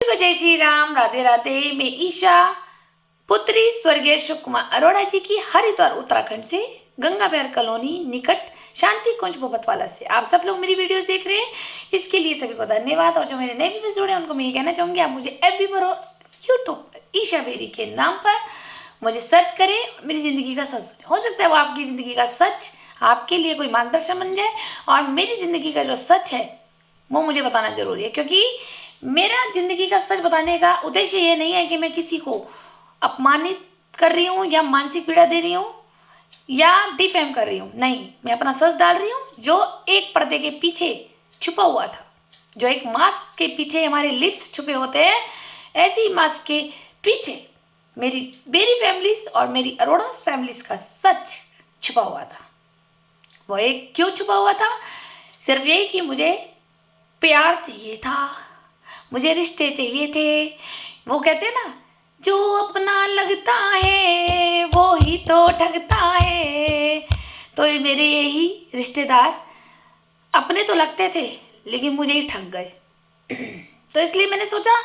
जय श्री राम, राधे राधे। मैं ईशा, पुत्री स्वर्गीय अशोक कुमार अरोड़ा जी की हरिद्वार उत्तराखंड से, गंगा बिहार कॉलोनी निकट शांति कुंज भोपतवाला से आप सब लोग मेरी वीडियोस देख रहे हैं। इसके लिए सभी को धन्यवाद। और जो मेरे नए व्यूअर्स जुड़े हैं उनको मैं ये कहना चाहूँगी, आप मुझे एफबी पर और यूट्यूब पर ईशा बेरी के नाम पर मुझे सर्च करें। मेरी ज़िंदगी का सच हो सकता है वो आपकी ज़िंदगी का सच आपके लिए कोई मार्गदर्शन बन जाए, और मेरी ज़िंदगी का जो सच है वो मुझे बताना जरूरी है, क्योंकि मेरा जिंदगी का सच बताने का उद्देश्य ये नहीं है कि मैं किसी को अपमानित कर रही हूँ या मानसिक पीड़ा दे रही हूँ या डिफेम कर रही हूँ। नहीं, मैं अपना सच डाल रही हूँ जो एक पर्दे के पीछे छुपा हुआ था, जो एक मास्क के पीछे हमारे लिप्स छुपे होते हैं, ऐसी मास्क के पीछे मेरी बेरी फैमिलीज और मेरी अरोड़ा फैमिलीज का सच छुपा हुआ था। वो एक क्यों छुपा हुआ था? सिर्फ यही कि मुझे प्यार चाहिए था, मुझे रिश्ते चाहिए थे। वो कहते हैं ना, जो अपना लगता है वो ही तो ठगता है। तो ये मेरे यही रिश्तेदार अपने तो लगते थे लेकिन मुझे ही ठग गए। तो इसलिए मैंने सोचा,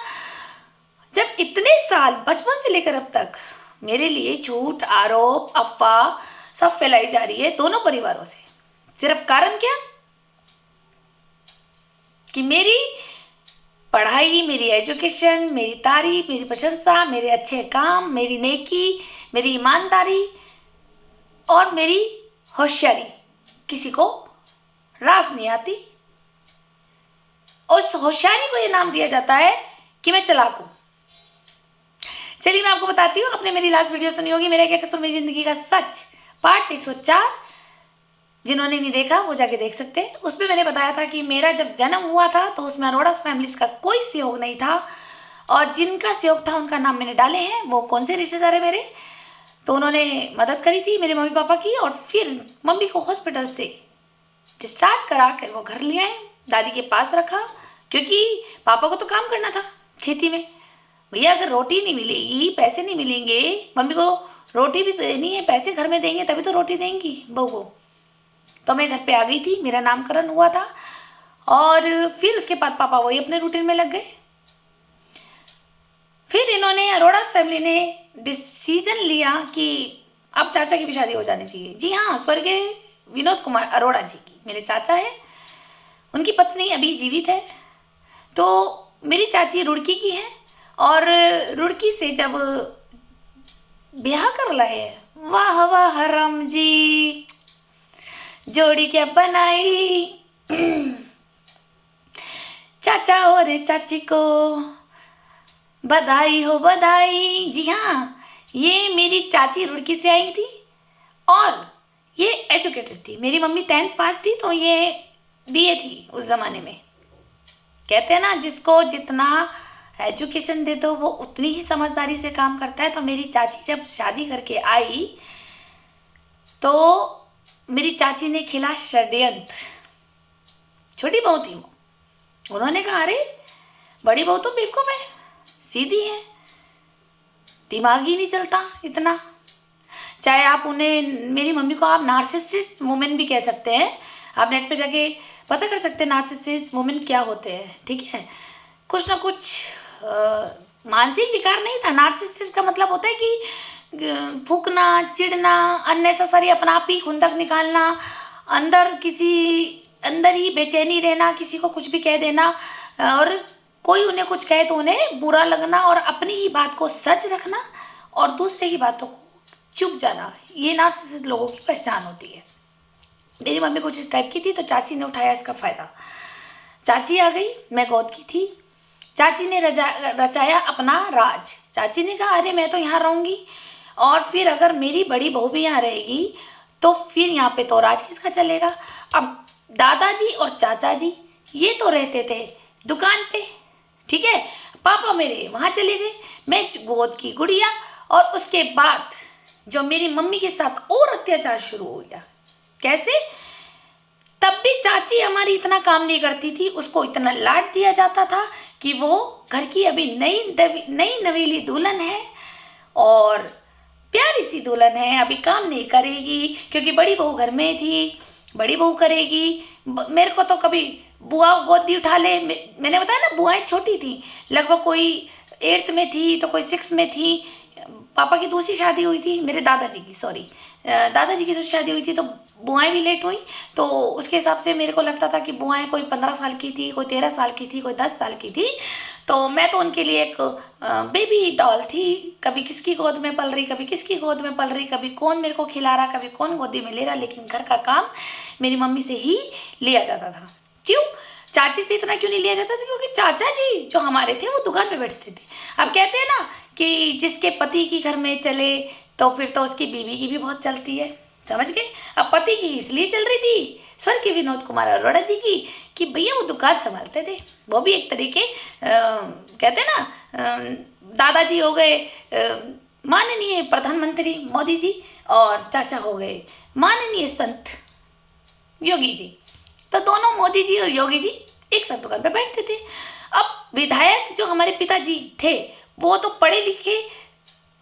जब इतने साल बचपन से लेकर अब तक मेरे लिए झूठ, आरोप, अफवाह सब फैलाई जा रही है दोनों परिवारों से, सिर्फ कारण क्या कि मेरी पढ़ाई, मेरी एजुकेशन, मेरी तारीफ, मेरी प्रशंसा, मेरे अच्छे काम, मेरी नेकी, मेरी ईमानदारी और मेरी होशियारी किसी को रास नहीं आती। उस होशियारी को ये नाम दिया जाता है कि मैं चालाक हूँ। चलिए मैं आपको बताती हूँ, आपने मेरी लास्ट वीडियो सुनी होगी, मेरा क्या कसूर मेरी जिंदगी का सच, पार्ट 104। जिन्होंने नहीं देखा वो जाके देख सकते हैं। उसमें मैंने बताया था कि मेरा जब जन्म हुआ था तो उसमें अरोड़ा फैमिलीज का कोई सहयोग नहीं था, और जिनका सहयोग था उनका नाम मैंने डाले हैं। वो कौन से रिश्तेदार है मेरे, तो उन्होंने मदद करी थी मेरे मम्मी पापा की, और फिर मम्मी को हॉस्पिटल से डिस्चार्ज करा कर वो घर ले आए, दादी के पास रखा, क्योंकि पापा को तो काम करना था खेती में। भैया अगर रोटी नहीं मिलेगी, पैसे नहीं मिलेंगे, मम्मी को रोटी भी तो देनी है, पैसे घर में देंगे तभी तो रोटी देंगी बहू को। तो मैं घर पे आ गई थी, मेरा नामकरण हुआ था, और फिर उसके बाद पापा वही अपने रूटीन में लग गए। फिर इन्होंने, अरोड़ा फैमिली ने डिसीजन लिया कि अब चाचा की भी शादी हो जानी चाहिए। जी हाँ, स्वर्गीय विनोद कुमार अरोड़ा जी की, मेरे चाचा हैं, उनकी पत्नी अभी जीवित है। तो मेरी चाची रुड़की की है, और रुड़की से जब ब्याह कर लाए, वाह वाह राम जी, जोड़ी क्या बनाई। चाचा और चाची को बधाई हो बधाई। जी हाँ, ये मेरी चाची रुड़की से आई थी और ये एजुकेटेड थी। मेरी मम्मी 10th पास थी तो ये बीए थी उस ज़माने में। कहते हैं ना, जिसको जितना एजुकेशन दे दो वो उतनी ही समझदारी से काम करता है। तो मेरी चाची जब शादी करके आई तो मेरी चाची ने खेला षड्यंत्र। छोटी बहू थी वो, उन्होंने कहा अरे बड़ी बहू तो बेवकूफ है, सीधी है, दिमाग ही नहीं चलता इतना। चाहे आप उन्हें, मेरी मम्मी को आप नार्सिसिस्ट वुमेन भी कह सकते हैं, आप नेट पे जाके पता कर सकते हैं नार्सिसिस्ट वुमेन क्या होते हैं। ठीक है, कुछ ना कुछ मानसिक विकार नहीं था। नार्सिसिस्ट का मतलब होता है कि फूकना, चिढ़ना, अननेसेसरी अपना आप ही खुंदक निकालना, अंदर ही बेचैनी रहना, किसी को कुछ भी कह देना, और कोई उन्हें कुछ कहे तो उन्हें बुरा लगना, और अपनी ही बात को सच रखना और दूसरे की बातों को चुप जाना। ये नार्सिसिस्ट लोगों की पहचान होती है। मेरी मम्मी कुछ इस टाइप की थी, तो चाची ने उठाया इसका फ़ायदा। चाची आ गई, मैं गोद की थी, चाची ने रचाया अपना राज। चाची ने कहा अरे मैं तो यहाँ रहूँगी, और फिर अगर मेरी बड़ी बहू भी यहाँ रहेगी तो फिर यहाँ पे तो राज किसका चलेगा। अब दादाजी और चाचा जी ये तो रहते थे दुकान पे, ठीक है, पापा मेरे वहाँ चले गए, मैं गोद की गुड़िया। और उसके बाद जो मेरी मम्मी के साथ और अत्याचार शुरू हो गया। कैसे? तब भी चाची हमारी इतना काम नहीं करती थी, उसको इतना लाड दिया जाता था कि वो घर की अभी नई नवेली दुल्हन है, और प्यारी सी दुल्हन है, अभी काम नहीं करेगी क्योंकि बड़ी बहू घर में थी, बड़ी बहू करेगी। मेरे को तो कभी बुआ गोदी उठा ले। मैंने बताया ना बुआएं छोटी थी, लगभग कोई 8th में थी तो कोई 6 में थी। पापा की दूसरी शादी हुई थी, मेरे दादाजी की, सॉरी दादाजी की दूसरी शादी हुई थी, तो बुआएं भी लेट हुई। तो उसके हिसाब से मेरे को लगता था कि बुआएं कोई 15 साल की थी, कोई 13 साल की थी, कोई 10 साल की थी। तो मैं तो उनके लिए एक बेबी डॉल थी, कभी किसकी गोद में पल रही, कभी किसकी गोद में पल रही, कभी कौन मेरे को खिला रहा, कभी कौन गोदी में ले रहा। लेकिन घर का काम मेरी मम्मी से ही लिया जाता था। क्यों? चाची से इतना क्यों नहीं लिया जाता था? क्योंकि चाचा जी जो हमारे थे वो दुकान पे बैठते थे। अब कहते हैं ना कि जिसके पति की घर में चले तो फिर तो उसकी बीवी की भी बहुत चलती है, समझ गए? अब पति की इसलिए चल रही थी स्वर्गीय विनोद कुमार अरोड़ा जी की कि भैया वो दुकान संभालते थे। वो भी एक तरीके कहते हैं ना दादाजी हो गए माननीय प्रधानमंत्री मोदी जी, और चाचा हो गए माननीय संत योगी जी। तो दोनों मोदी जी और योगी जी एक साथ दुकान पे बैठते थे। अब विधायक जो हमारे पिताजी थे वो तो पढ़े लिखे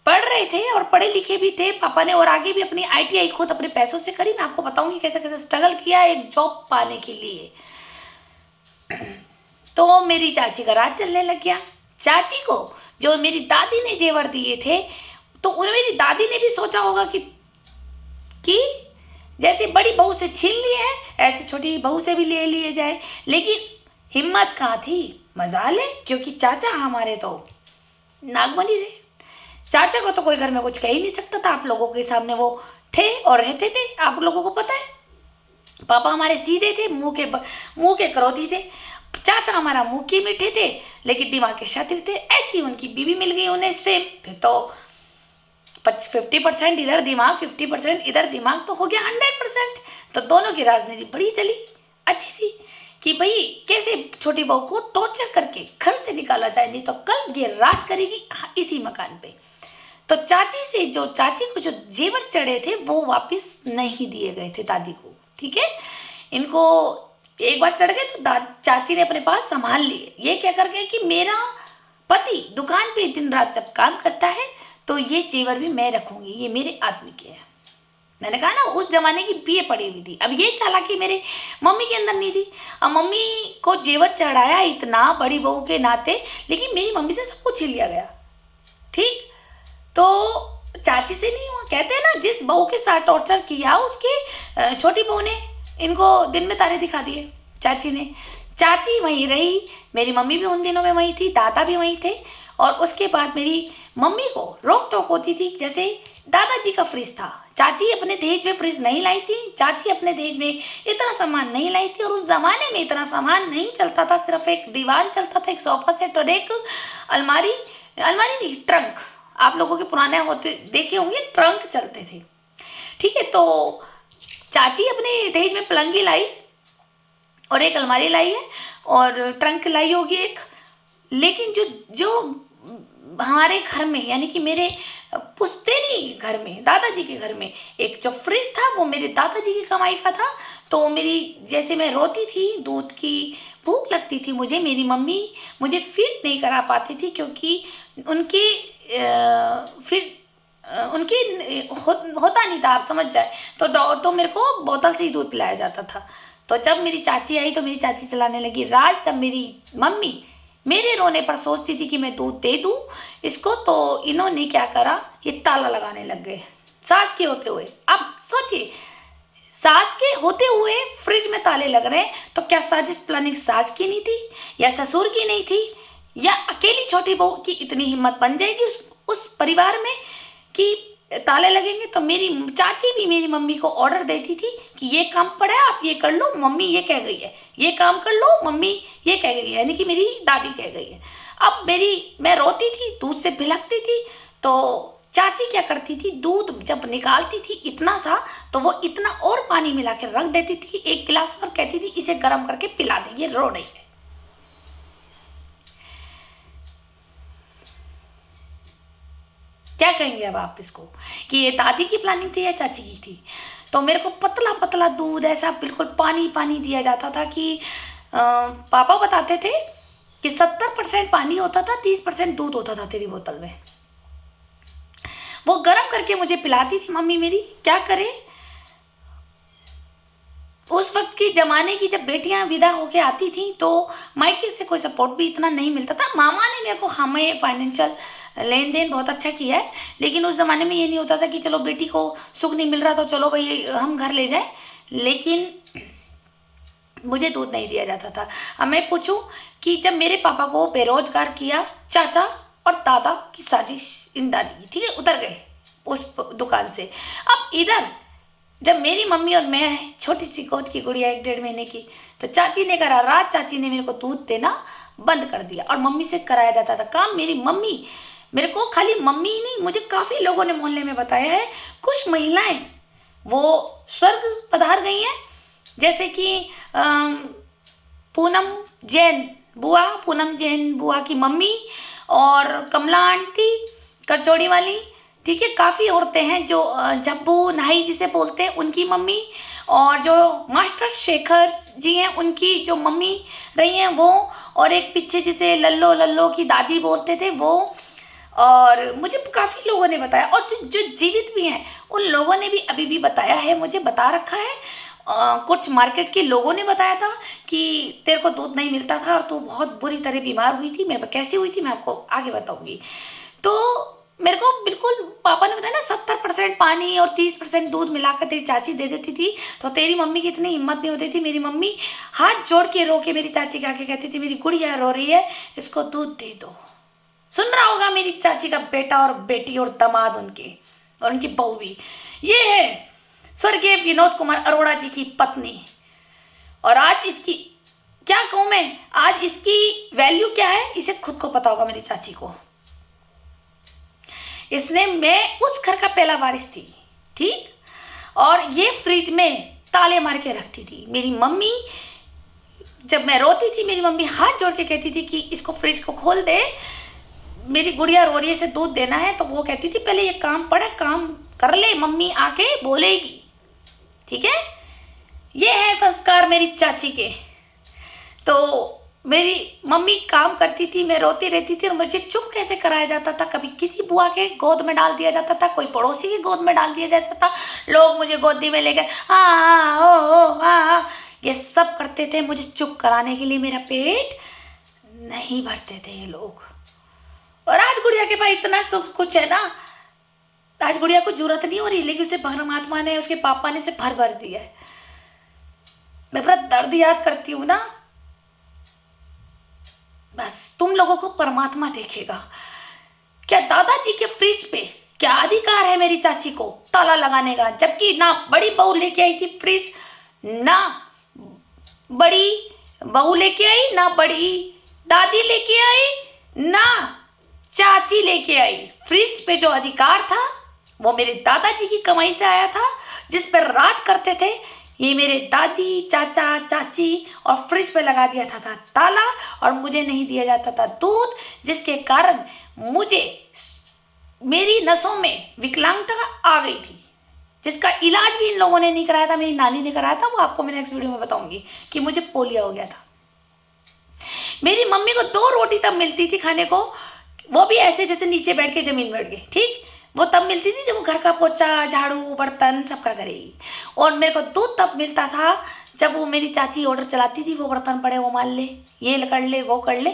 पढ़ रहे थे और पढ़े लिखे भी थे पापा ने, और आगे भी अपनी ITI खुद अपने पैसों से करी। मैं आपको बताऊंगी कैसे कैसे स्ट्रगल किया एक जॉब पाने के लिए। तो मेरी चाची का राज चलने लग गया। चाची को जो मेरी दादी ने जेवर दिए थे, तो उन्हें मेरी दादी ने भी सोचा होगा कि जैसे बड़ी बहू से छीन लिए हैं ऐसे छोटी बहू से भी ले लिए जाए। लेकिन हिम्मत कहाँ थी, मजाल है, क्योंकि चाचा हमारे तो नागमणि थे। चाचा को तो कोई घर में कुछ कह ही नहीं सकता था। आप लोगों के सामने वो थे और रहते थे, आप लोगों को पता है। पापा हमारे सीधे थे, मुंह के क्रोधी थे। चाचा हमारा मुंह के मीठे थे लेकिन दिमाग के शातिर थे। ऐसी उनकी बीवी मिल गई उन्हें सेम, फिर तो 50% इधर दिमाग 50% इधर दिमाग, तो हो गया 100%। तो दोनों की राजनीति बड़ी चली अच्छी सी कि भाई कैसे छोटी बहू को टॉर्चर करके घर से निकाला जाए, नहीं तो कल ये राज करेगी इसी मकान पे। तो चाची को जो जेवर चढ़े थे वो वापस नहीं दिए गए थे दादी को, ठीक है। इनको एक बार चढ़ गए तो चाची ने अपने पास संभाल लिए। ये क्या कर गए कि मेरा पति दुकान पे दिन रात जब काम करता है तो ये जेवर भी मैं रखूंगी, ये मेरे आदमी के है। मैंने कहा ना उस जमाने की बीए पड़ी हुई थी। अब ये चालाकी मेरे मम्मी के अंदर नहीं थी। अब मम्मी को जेवर चढ़ाया इतना बड़ी बहू के नाते, लेकिन मेरी मम्मी से सब कुछ छीन लिया गया, ठीक। तो चाची से नहीं हुआ। कहते हैं ना जिस बहू के साथ टॉर्चर किया उसके छोटी बहू ने इनको दिन में तारे दिखा दिए चाची ने। चाची वहीं रही, मेरी मम्मी भी उन दिनों में वहीं थी, दादा भी वहीं थे। और उसके बाद मेरी मम्मी को रोक टोक होती थी, जैसे दादाजी का फ्रिज था, चाची अपने दहेज में फ्रिज नहीं लाई थी। चाची अपने दहेज में इतना सामान नहीं लाई थी, और उस जमाने में इतना सामान नहीं चलता था। सिर्फ एक दीवान चलता था, एक सोफा सेट और एक अलमारी नहीं ट्रंक। आप लोगों के पुराने होते देखे होंगे, ट्रंक चलते थे, ठीक है। तो चाची अपने दहेज में पलंगी लाई और एक अलमारी लाई है और ट्रंक लाई होगी एक। लेकिन जो हमारे घर में यानी कि मेरे पुश्तैनी घर में दादाजी के घर में एक जो फ्रिज था वो मेरे दादाजी की कमाई का था। तो मेरी जैसे मैं रोती थी, दूध की भूख लगती थी मुझे, मेरी मम्मी मुझे फीड नहीं करा पाती थी क्योंकि उनके होता नहीं था, आप समझ जाए। तो मेरे को बोतल से ही दूध पिलाया जाता था। तो जब मेरी चाची आई तो मेरी चाची चलाने लगी राज। तब मेरी मम्मी मेरे रोने पर सोचती थी कि मैं दूध दे दूँ इसको, तो इन्होंने क्या करा, ये ताला लगाने लग गए सास के होते हुए। अब सोचिए, सास के होते हुए फ्रिज में ताले लग रहे हैं, तो क्या साजिश प्लानिंग सास की नहीं थी या ससुर की नहीं थी, या अकेली छोटी बहू की इतनी हिम्मत बन जाएगी उस परिवार में कि ताले लगेंगे। तो मेरी चाची भी मेरी मम्मी को ऑर्डर देती थी कि ये काम पड़ा है आप ये कर लो, मम्मी ये कह गई है, ये काम कर लो मम्मी ये कह गई है, यानी कि मेरी दादी कह गई है। अब मैं रोती थी, दूध से भिलकती थी, तो चाची क्या करती थी, दूध जब निकालती थी इतना सा, तो वो इतना और पानी मिला के रख देती थी एक गिलास पर, कहती थी इसे गर्म करके पिला दे, ये रो रही है। क्या कहेंगे अब आप इसको कि ये दादी की प्लानिंग थी या चाची की थी। तो मेरे को पतला पतला दूध ऐसा बिल्कुल पानी पानी दिया जाता था कि पापा बताते थे कि 70% पानी होता था, 30% दूध होता था तेरी बोतल में। वो गर्म करके मुझे पिलाती थी मम्मी मेरी। क्या करे, उस वक्त की ज़माने की जब बेटियां विदा होके आती थी तो मायके से कोई सपोर्ट भी इतना नहीं मिलता था। मामा ने मेरे को हमें फाइनेंशियल लेन देन बहुत अच्छा किया है, लेकिन उस ज़माने में ये नहीं होता था कि चलो बेटी को सुख नहीं मिल रहा तो चलो भाई हम घर ले जाए। लेकिन मुझे दूध नहीं दिया जाता था। अब मैं पूछूं कि जब मेरे पापा को बेरोजगार किया, चाचा और दादा की साजिश, इन दादी की, ठीक है, उतर गए उस दुकान से। अब इधर जब मेरी मम्मी और मैं छोटी सी गोद की गुड़िया 1-1.5 महीने की, तो चाची ने करा रात, चाची ने मेरे को दूध देना बंद कर दिया और मम्मी से कराया जाता था काम। मेरी मम्मी, मेरे को खाली मम्मी ही नहीं, मुझे काफ़ी लोगों ने मोहल्ले में बताया है, कुछ महिलाएं वो स्वर्ग पधार गई हैं, जैसे कि पूनम जैन बुआ की मम्मी और कमला आंटी कचौड़ी वाली, ठीक है, काफ़ी औरतें हैं जो जब्बू नाई जिसे बोलते हैं उनकी मम्मी, और जो मास्टर शेखर जी हैं उनकी जो मम्मी रही हैं वो, और एक पीछे जिसे लल्लो लल्लो की दादी बोलते थे वो। और मुझे काफ़ी लोगों ने बताया, और जो जीवित भी हैं उन लोगों ने भी अभी भी बताया है, मुझे बता रखा है। कुछ मार्केट के लोगों ने बताया था कि तेरे को दूध नहीं मिलता था और तू बहुत बुरी तरह बीमार हुई थी। मैं कैसी हुई थी मैं आपको आगे बताऊंगी। तो मेरे को बिल्कुल पापा ने बताया ना 70% पानी और 30% दूध मिलाकर तेरी चाची दे देती थी, तो तेरी मम्मी की इतनी हिम्मत नहीं होती थी। मेरी मम्मी हाथ जोड़ के रो के मेरी चाची के आके कहती थी, मेरी गुड़िया रो रही है, इसको दूध दे दो। सुन रहा होगा मेरी चाची का बेटा और बेटी और दामाद उनके, और उनकी बहू भी। ये है स्वर्गीय विनोद कुमार अरोड़ा जी की पत्नी। और आज इसकी क्या कहूँ मैं, आज इसकी वैल्यू क्या है इसे खुद को पता होगा मेरी चाची को। इसने, मैं उस घर का पहला वारिस थी, ठीक, और ये फ्रिज में ताले मार के रखती थी। मेरी मम्मी जब मैं रोती थी, मेरी मम्मी हाथ जोड़ के कहती थी कि इसको फ्रिज को खोल दे, मेरी गुड़िया रो रही है, इसे दूध देना है। तो वो कहती थी पहले ये काम पड़ा, काम कर ले, मम्मी आके बोलेगी, ठीक है। ये है संस्कार मेरी चाची के। तो मेरी मम्मी काम करती थी, मैं रोती रहती थी और मुझे चुप कैसे कराया जाता था। कभी किसी बुआ के गोद में डाल दिया जाता था, कोई पड़ोसी की गोद में डाल दिया जाता था, लोग मुझे गोदी में लेकर हाँ ओ हाँ, ये सब करते थे मुझे चुप कराने के लिए। मेरा पेट नहीं भरते थे ये लोग। और आज गुड़िया के पास इतना सुख कुछ है ना, आज गुड़िया को जरूरत नहीं हो रही, लेकिन उसे परमात्मा ने, उसके पापा ने उसे भर भर दिया है। मैं बड़ा दर्द याद करती हूँ ना, बस तुम लोगों को परमात्मा देखेगा। क्या दादाजी के फ्रिज पे क्या अधिकार है मेरी चाची को ताला लगाने का, जबकि ना बड़ी बहू लेके आई थी फ्रिज, ना बड़ी बहू लेके आई, ना बड़ी दादी लेके आई, ना चाची लेके आई। फ्रिज पे जो अधिकार था वो मेरे दादाजी की कमाई से आया था, जिस पर राज करते थे ये मेरे दादी, चाचा, चाची, और फ्रिज पे लगा दिया था ताला, और मुझे नहीं दिया जाता था दूध, जिसके कारण मुझे, मेरी नसों में विकलांगता आ गई थी, जिसका इलाज भी इन लोगों ने नहीं कराया था, मेरी नानी ने कराया था। वो आपको मैं नेक्स्ट वीडियो में बताऊंगी कि मुझे पोलियो हो गया था। मेरी मम्मी को 2 रोटी तब मिलती थी खाने को, वो भी ऐसे जैसे नीचे बैठ के जमीन बैठ गई, ठीक, वो तब मिलती थी जब वो घर का पोछा, झाड़ू, बर्तन सबका करेगी। और मेरे को दूध तब मिलता था जब वो मेरी चाची ऑर्डर चलाती थी, वो बर्तन पड़े वो मान ले, ये कर ले, वो कर ले।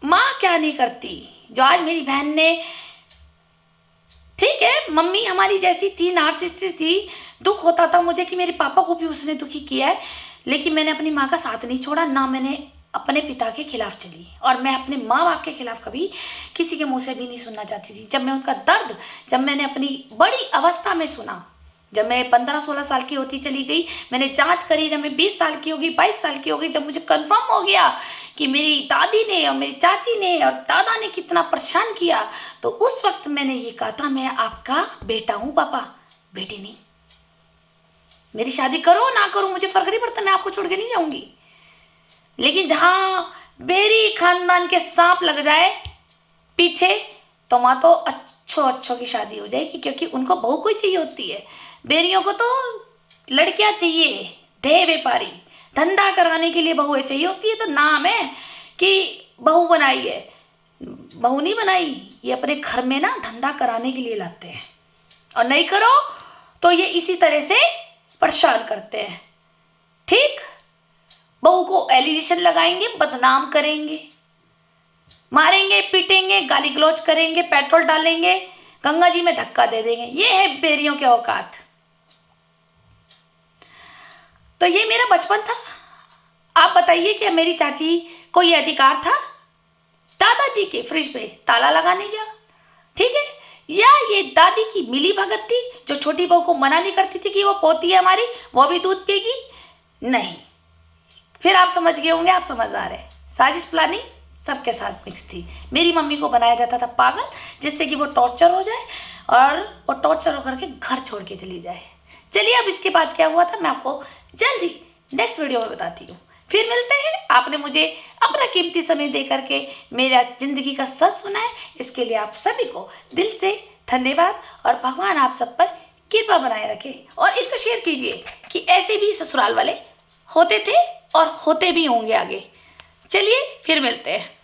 माँ क्या नहीं करती, जो आज मेरी बहन ने, ठीक है, मम्मी हमारी जैसी थी, नार्सिसिस्ट थी, दुख होता था मुझे कि मेरे पापा को भी उसने दुखी किया है, लेकिन मैंने अपनी माँ का साथ नहीं छोड़ा, ना मैंने अपने पिता के खिलाफ चली, और मैं अपने माँ बाप के खिलाफ कभी किसी के मुंह से भी नहीं सुनना चाहती थी। जब मैं उनका दर्द, जब मैंने अपनी बड़ी अवस्था में सुना, जब मैं 15-16 साल की होती चली गई, मैंने जांच करी, जब मैं 20 साल की होगी, 22 साल की होगी, जब मुझे कंफर्म हो गया कि मेरी दादी ने और मेरी चाची ने और दादा ने कितना परेशान किया, तो उस वक्त मैंने ये कहा था, मैं आपका बेटा हूँ पापा, बेटी नहीं। मेरी शादी करो ना करो मुझे फर्क नहीं पड़ता, मैं आपको छोड़ के नहीं जाऊंगी, लेकिन जहां मेरी खानदान के सांप लग जाए पीछे, तो वहां तो अच्छों की शादी हो जाएगी, क्योंकि उनको बहू कोई चाहिए होती है। बेरियों को तो लड़कियां चाहिए, ध्येय व्यापारी, धंधा कराने के लिए बहुएं चाहिए होती है। तो नाम है कि बहू बनाई है, बहू नहीं बनाई, ये अपने घर में ना धंधा कराने के लिए लाते हैं, और नहीं करो तो ये इसी तरह से परेशान करते हैं। ठीक, बहू को एलिगेशन लगाएंगे, बदनाम करेंगे, मारेंगे, पीटेंगे, गाली गलौज करेंगे, पेट्रोल डालेंगे, गंगा जी में धक्का दे देंगे। ये है बेरियों के औकात। तो ये मेरा बचपन था। आप बताइए कि मेरी चाची को ये अधिकार था दादाजी के फ्रिज पे ताला लगाने का? ठीक है, या ये दादी की मिली भगत थी जो छोटी बहू को मना नहीं करती थी कि वो पोती है हमारी, वो भी दूध पिएगी? नहीं। फिर आप समझ गए होंगे, आप समझदार है। साजिश प्लानिंग सबके साथ मिक्स थी। मेरी मम्मी को बनाया जाता था पागल, जिससे कि वो टॉर्चर हो जाए और वो टॉर्चर होकर के घर छोड़ के चली जाए। चलिए, अब इसके बाद क्या हुआ था मैं आपको जल्दी नेक्स्ट वीडियो में बताती हूँ। फिर मिलते हैं। आपने मुझे अपना कीमती समय दे करके मेरा जिंदगी का सच सुना है, इसके लिए आप सभी को दिल से धन्यवाद। और भगवान आप सब पर कृपा बनाए रखे। और इसको शेयर कीजिए कि ऐसे भी ससुराल वाले होते थे और होते भी होंगे आगे। चलिए, फिर मिलते हैं।